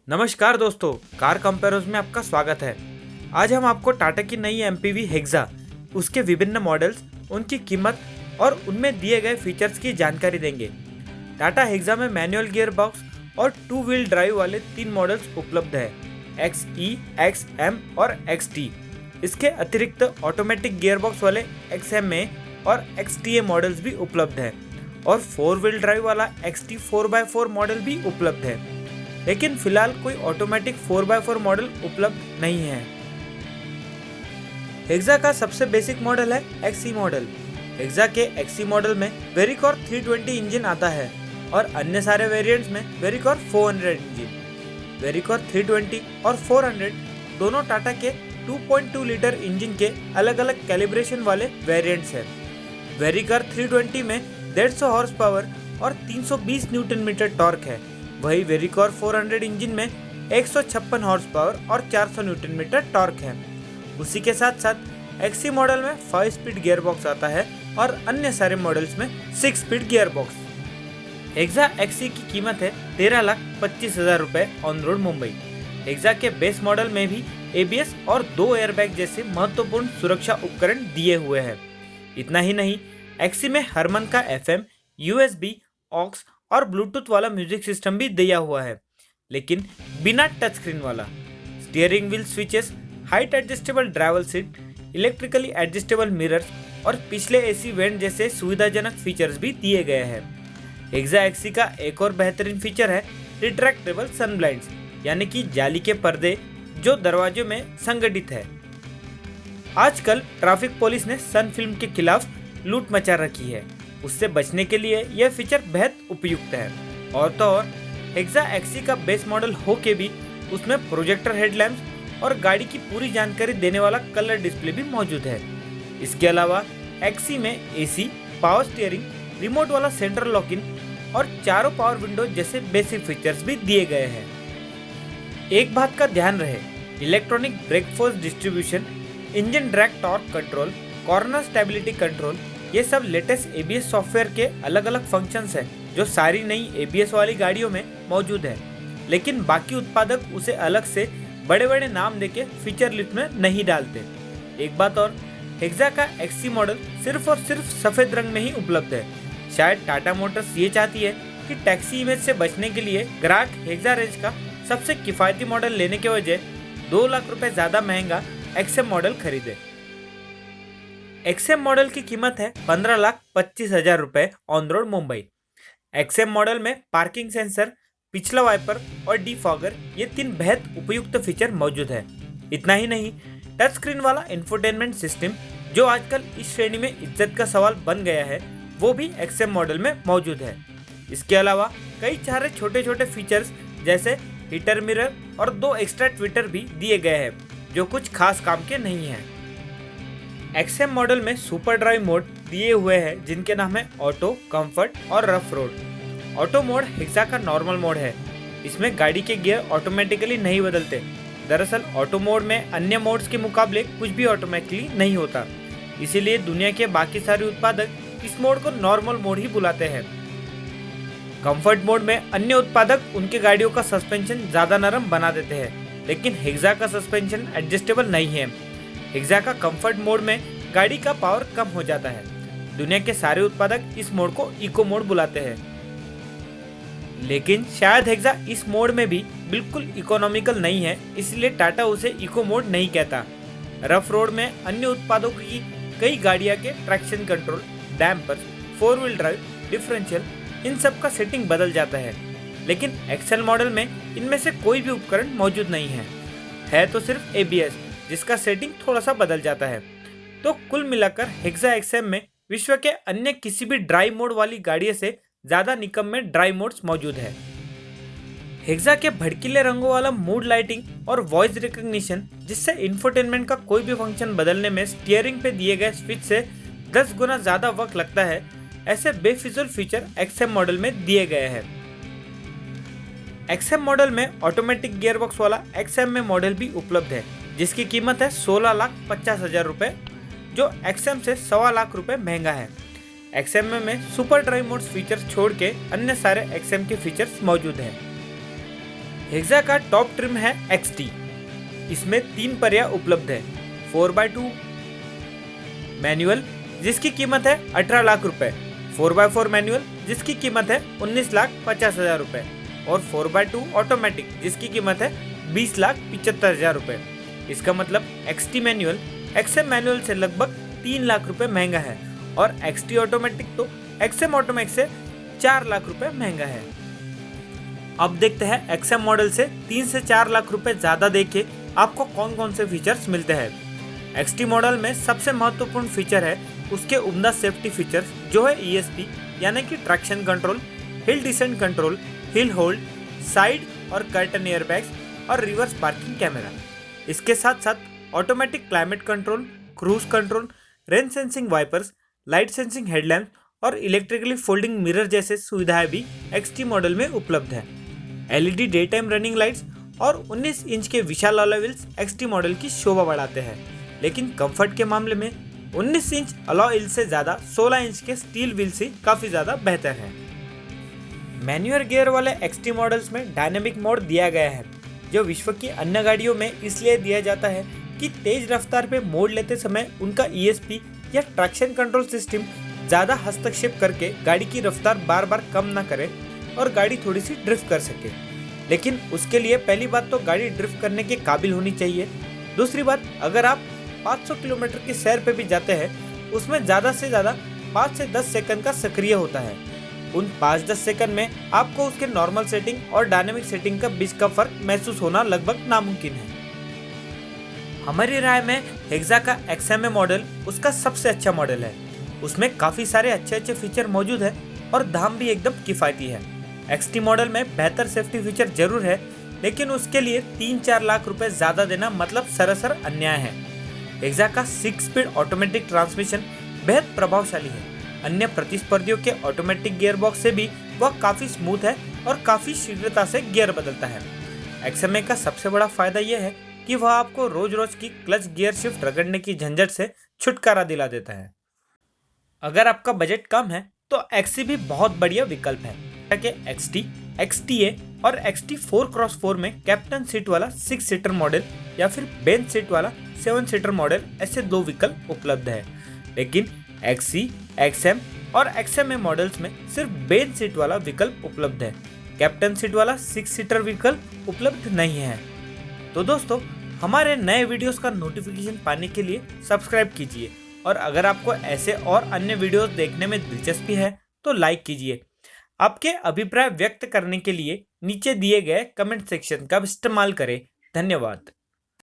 नमस्कार दोस्तों, car compares में आपका स्वागत है। आज हम आपको टाटा की नई एमपीवी हेक्सा, उसके विभिन्न मॉडल्स, उनकी कीमत और उनमें दिए गए फीचर्स की जानकारी देंगे। टाटा हेक्सा में मैनुअल गियर बॉक्स और 2 व्हील ड्राइव वाले 3 मॉडल्स उपलब्ध है, XE, XM और XT। इसके अतिरिक्त ऑटोमेटिक गियर बॉक्स वाले XMA और XTA मॉडल्स भी उपलब्ध है और 4 व्हील ड्राइव वाला XT 4x4 मॉडल भी उपलब्ध है। लेकिन फिलहाल कोई ऑटोमेटिक 4x4 मॉडल उपलब्ध नहीं है। हेक्सा का सबसे बेसिक मॉडल है XE मॉडल। हेक्सा के XE मॉडल में वेरिकॉर 320 इंजन आता है और अन्य सारे वेरिएंट्स में वेरिकॉर 400 इंजन। वेरिकॉर 320 और 400 दोनों टाटा के 2.2 लीटर इंजन के अलग अलग कैलिब्रेशन वाले वेरिएंट्स हैं। वेरिकॉर 320 में 150 हॉर्स पावर और 320 न्यूटन मीटर टॉर्क है। वही वेरिकॉर 400 इंजन में 156 हॉर्स पावर और 400 न्यूटन मीटर टॉर्क है। उसी के साथ साथ XE मॉडल में 5 स्पीड गियर बॉक्स आता है और अन्य सारे मॉडल्स में 6 speed gear box. Hexa XE की कीमत है 13,25,000 रुपए ऑन रोड मुंबई। हेक्सा के बेस मॉडल में भी ABS और 2 एयरबैग जैसे महत्वपूर्ण सुरक्षा उपकरण दिए हुए हैं। इतना ही नहीं, XE में हरमन का FM, USB, ऑक्स और ब्लूटूथ वाला म्यूजिक सिस्टम भी दिया हुआ है, लेकिन बिना टच स्क्रीन वाला। Steering wheel switches, height adjustable driver seat, electrically adjustable mirrors और पिछले AC वेंट जैसे सुविधाजनक फीचर्स भी दिए गए हैं। हेक्सा XE का एक और बेहतरीन फीचर है रिट्रैक्टेबल सन ब्लाइंड्स, यानी कि जाली के पर्दे जो दरवाजों में संगठित है। आजकल ट्रैफिक पुलिस ने सन फिल्म के खिलाफ लूट मचा रखी है, उससे बचने के लिए यह फीचर बेहद उपयुक्त है। और तो और हेक्सा XE का बेस मॉडल हो के भी उसमें प्रोजेक्टर हेडलैम्प्स और गाड़ी की पूरी जानकारी देने वाला कलर डिस्प्ले भी मौजूद है। इसके अलावा XE में AC, पावर स्टीयरिंग, रिमोट वाला सेंट्रल लॉक इन और चारों पावर विंडो जैसे बेसिक फीचर्स भी दिए गए हैं। एक बात का ध्यान रहे, electronic brake force distribution, engine drag torque control, corner stability control, ये सब लेटेस्ट ABS सॉफ्टवेयर के अलग अलग फंक्शंस हैं जो सारी नई ABS वाली गाड़ियों में मौजूद है। लेकिन बाकी उत्पादक उसे अलग से बड़े बड़े नाम देके फीचर लिस्ट में नहीं डालते। एक बात और, हेक्सा का XE मॉडल सिर्फ और सिर्फ सफ़ेद रंग में ही उपलब्ध है। शायद टाटा मोटर्स ये चाहती है कि टैक्सी इमेज से बचने के लिए ग्राहक हेक्सा रेंज का सबसे किफ़ायती मॉडल लेने के बजाय 2 लाख रुपए ज़्यादा महंगा XM मॉडल खरीदे। XM मॉडल की कीमत है 15,25,000 रुपए on road Mumbai. XM model में पार्किंग सेंसर, पिछला वाइपर और डिफॉगर, ये 3 बेहद उपयुक्त फीचर मौजूद है। इतना ही नहीं, टच स्क्रीन वाला इंफोटेनमेंट सिस्टम जो आजकल इस श्रेणी में इज्जत का सवाल बन गया है, वो भी XM मॉडल में मौजूद है। इसके अलावा कई सारे छोटे छोटे फीचर्स जैसे हीटर मिरर और 2 एक्स्ट्रा ट्विटर भी दिए गए हैं जो कुछ खास काम के नहीं हैं। XM मॉडल में सुपर ड्राइव मोड दिए हुए हैं जिनके नाम है ऑटो, कंफर्ट और rough road. Auto mode hexa का नॉर्मल मोड है। इसमें गाड़ी के गियर ऑटोमेटिकली नहीं बदलते। दरअसल ऑटो मोड में अन्य मोड्स के मुकाबले कुछ भी ऑटोमेटिकली नहीं होता, इसीलिए दुनिया के बाकी सारे उत्पादक इस मोड को नॉर्मल मोड ही बुलाते हैं। कंफर्ट मोड में अन्य उत्पादक उनके गाड़ियों का सस्पेंशन ज़्यादा नरम बना देते हैं, लेकिन हेक्सा का सस्पेंशन एडजस्टेबल नहीं है। हेक्सा का कंफर्ट मोड में गाड़ी का पावर कम हो जाता है। दुनिया के सारे उत्पादक इस मोड को इको मोड बुलाते हैं, लेकिन शायद हेक्सा इस मोड में भी बिल्कुल इकोनॉमिकल नहीं है, इसलिए टाटा उसे इको मोड नहीं कहता। रफ रोड में अन्य उत्पादों की कई गाड़ियां के traction control, dampers, 4 wheel drive, differential, इन सब का सेटिंग बदल जाता है, लेकिन XL मॉडल में इनमें से कोई भी उपकरण मौजूद नहीं है तो सिर्फ ABS, जिसका सेटिंग थोड़ा सा बदल जाता है। तो कुल मिलाकर हेक्सा XM में विश्व के अन्य किसी भी ड्राइव मोड वाली गाड़ियों से ज़्यादा निकम्मे ड्राइव मोड्स मौजूद है। हेक्सा के भड़कीले रंगों वाला मूड लाइटिंग और वॉइस रिकग्निशन, जिससे इंफोटेनमेंट का कोई भी फंक्शन बदलने में स्टीयरिंग पे दिए गए स्विच से 10 गुना ज़्यादा वक्त लगता है, ऐसे बेफिजुल फीचर XM मॉडल में दिए गए हैं। XM मॉडल में ऑटोमेटिक गियरबॉक्स वाला XMA मॉडल भी उपलब्ध है, जिसकी कीमत है 16,50,000 रुपए, जो XM से 1.25 लाख रुपए महंगा है। XMA में सुपर ड्राइव मोड्स फीचर्स छोड़ के अन्य सारे XM के फीचर्स मौजूद हैं। हेक्सा का टॉप ट्रिम है XT। इसमें 3 पर्याय उपलब्ध है। 4x2 मैनुअल जिसकी कीमत है 18 लाख रुपए, 4x4 मैनुअल जिसकी कीमत है 19,50,000 रुपए और 4x2 ऑटोमेटिक जिसकी कीमत है 20,75,000 रुपए। इसका मतलब XT मैनुअल XM मैनुअल से लगभग 3 लाख रुपए महंगा है और XT ऑटोमेटिक तो XM ऑटोमेटिक से 4 लाख रुपए महंगा है। अब देखते हैं XM मॉडल से 3 से 4 लाख रुपए ज्यादा देके आपको कौन कौन से फीचर्स मिलते हैं। XT मॉडल में सबसे महत्वपूर्ण फीचर है उसके उम्दा सेफ्टी फीचर्स जो है ESP यानी कि traction control, hill descent control, hill hold, side और कर्टन एयरबैग्स और रिवर्स पार्किंग कैमरा। इसके साथ साथ automatic climate control, cruise control, rain sensing wipers, light sensing headlamp और इलेक्ट्रिकली फोल्डिंग मिरर जैसे सुविधाएं भी XT मॉडल में उपलब्ध है। LED day time running lights और 19 इंच के विशाल अलॉय व्हील्स XT मॉडल की शोभा बढ़ाते हैं, लेकिन कंफर्ट के मामले में 19 इंच अलॉय व्हील से ज्यादा 16 इंच के स्टील व्हील्स ही काफी ज्यादा बेहतर है। मैनुअल गियर वाले XT मॉडल्स में डायनेमिक मोड दिया गया है जो विश्व की अन्य गाड़ियों में इसलिए दिया जाता है कि तेज रफ्तार पे मोड़ लेते समय उनका ESP या ट्रैक्शन कंट्रोल सिस्टम ज्यादा हस्तक्षेप करके गाड़ी की रफ्तार बार बार कम ना करे और गाड़ी थोड़ी सी ड्रिफ्ट कर सके। लेकिन उसके लिए पहली बात तो गाड़ी ड्रिफ्ट करने के काबिल होनी चाहिए। दूसरी बात, अगर आप 500 किलोमीटर की सैर पे भी जाते हैं उसमें ज़्यादा से ज़्यादा 5 से 10 सेकंड का सक्रिय होता है। उन 5-10 सेकंड में आपको उसके नॉर्मल सेटिंग और डायनेमिक सेटिंग का बीच का फर्क महसूस होना लगभग नामुमकिन है। हमारी राय में हेक्सा का XMA मॉडल उसका सबसे अच्छा मॉडल है। उसमें काफ़ी सारे अच्छे अच्छे फीचर मौजूद है और दाम भी एकदम किफ़ायती है। XT मॉडल में बेहतर सेफ्टी फीचर जरूर है, लेकिन उसके लिए 3-4 लाख रुपए ज़्यादा देना मतलब सरासर अन्याय है। हेक्सा का 6 स्पीड ऑटोमेटिक ट्रांसमिशन बेहद प्रभावशाली है। अन्य प्रतिस्पर्धियों के ऑटोमेटिक गियर बॉक्स से भी वह काफ़ी स्मूथ है और काफ़ी शीघ्रता से गियर बदलता है। XMA का सबसे बड़ा फायदा यह है कि वह आपको रोज रोज की क्लच गियर शिफ्ट रगड़ने की झंझट से छुटकारा दिला देता है। अगर आपका बजट कम है तो XC भी बहुत बढ़िया विकल्प है। XT, XTA और XT 4x4 में कैप्टन सीट वाला 6 सीटर मॉडल या फिर बेंच सीट वाला 7 सीटर मॉडल ऐसे 2 विकल्प उपलब्ध है। लेकिन XC, XM और XMA मॉडल्स में सिर्फ बेंच सीट वाला विकल्प उपलब्ध है। कैप्टन सीट वाला 6 सीटर विकल्प उपलब्ध नहीं है। तो दोस्तों, हमारे नए वीडियोस का नोटिफिकेशन पाने के लिए सब्सक्राइब कीजिए और अगर आपको ऐसे और अन्य वीडियोस देखने में दिलचस्पी है तो लाइक कीजिए। आपके अभिप्राय व्यक्त करने के लिए नीचे दिए गए कमेंट सेक्शन का इस्तेमाल करें। धन्यवाद।